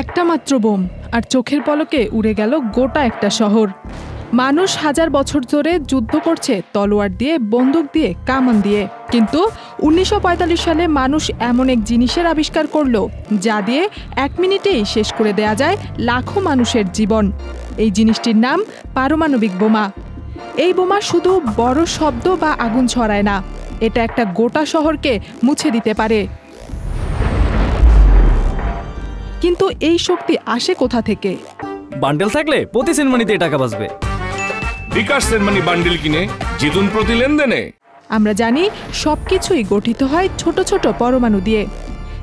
একটা মাত্র বোম আর চোখের পলকে উড়ে গেল গোটা একটা শহর। মানুষ হাজার বছর ধরে যুদ্ধ করছে তলোয়ার দিয়ে, বন্দুক দিয়ে, কামান দিয়ে, কিন্তু ১৯৪৫ সালে মানুষ এমন এক জিনিসের আবিষ্কার করলো যা দিয়ে ১ মিনিটেই শেষ করে দেয়া যায় লাখো মানুষের জীবন। এই জিনিসটির নাম পারমাণবিক বোমা। এই বোমা শুধু বড় শব্দ বা আগুন ছড়ায় না, এটা একটা গোটা শহরকে মুছে দিতে পারে। কিন্তু এই শক্তি আসে কোথা থেকে? বান্ডেল থাকলে প্রতি সেনমানিতে টাকা বাঁচবে। বিকাশ সেনমানি বান্ডেল কিনে জিতুন প্রতি লেনদেনে। আমরা জানি সবকিছুই গঠিত হয় ছোট ছোট পরমাণু দিয়ে।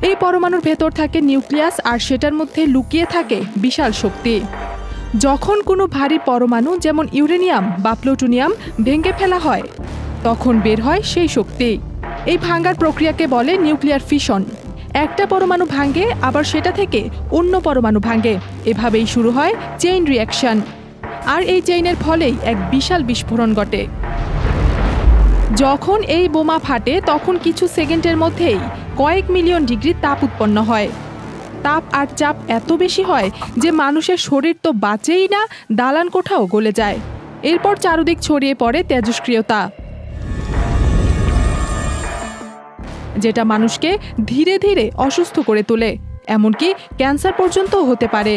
এই পরমাণুর ভেতর থাকে নিউক্লিয়াস, আর সেটার মধ্যে লুকিয়ে থাকে বিশাল শক্তি। যখন কোনো ভারী পরমাণু যেমন ইউরেনিয়াম বা প্লুটোনিয়াম ভেঙে ফেলা হয়, তখন বের হয় সেই শক্তি। এই ভাঙার প্রক্রিয়াকে বলে নিউক্লিয়ার ফিশন। একটা পরমাণু ভাঙে, আবার সেটা থেকে অন্য পরমাণু ভাঙে, এভাবেই শুরু হয় চেইন রিঅ্যাকশন। আর এই চেইনের ফলেই এক বিশাল বিস্ফোরণ ঘটে। যখন এই বোমা ফাটে তখন কিছু সেকেন্ডের মধ্যেই কয়েক মিলিয়ন ডিগ্রি তাপ উৎপন্ন হয়। তাপ আর চাপ এত বেশি হয় যে মানুষের শরীর তো বাঁচেই না, দালান কোঠাও গলে যায়। এরপর চারদিক ছড়িয়ে পড়ে তেজস্ক্রিয়তা, যেটা মানুষকে ধীরে ধীরে অসুস্থ করে তোলে, এমনকি ক্যান্সার পর্যন্ত হতে পারে।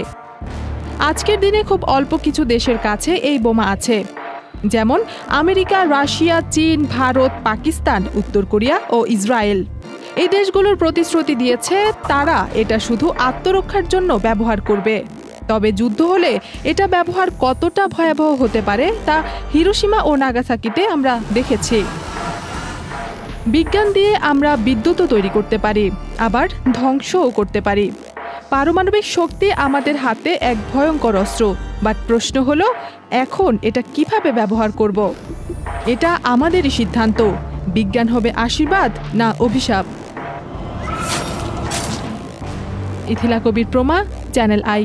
আজকের দিনে খুব অল্প কিছু দেশের কাছে এই বোমা আছে, যেমন আমেরিকা, রাশিয়া, চীন, ভারত, পাকিস্তান, উত্তর কোরিয়া ও ইসরায়েল। এই দেশগুলোর প্রতিশ্রুতি দিয়েছে তারা এটা শুধু আত্মরক্ষার জন্য ব্যবহার করবে। তবে যুদ্ধ হলে এটা ব্যবহার কতটা ভয়াবহ হতে পারে তা হিরোশিমা ও নাগাসাকিতে আমরা দেখেছি। বিজ্ঞান দিয়ে আমরা বিদ্যুৎও তৈরি করতে পারি, আবার ধ্বংসও করতে পারি। পারমাণবিক শক্তি আমাদের হাতে এক ভয়ঙ্কর অস্ত্র, বাট প্রশ্ন হলো এখন এটা কিভাবে ব্যবহার করব? এটা আমাদেরই সিদ্ধান্ত। বিজ্ঞান হবে আশীর্বাদ না অভিশাপ? ইথিলা কবির প্রমা, চ্যানেল আই।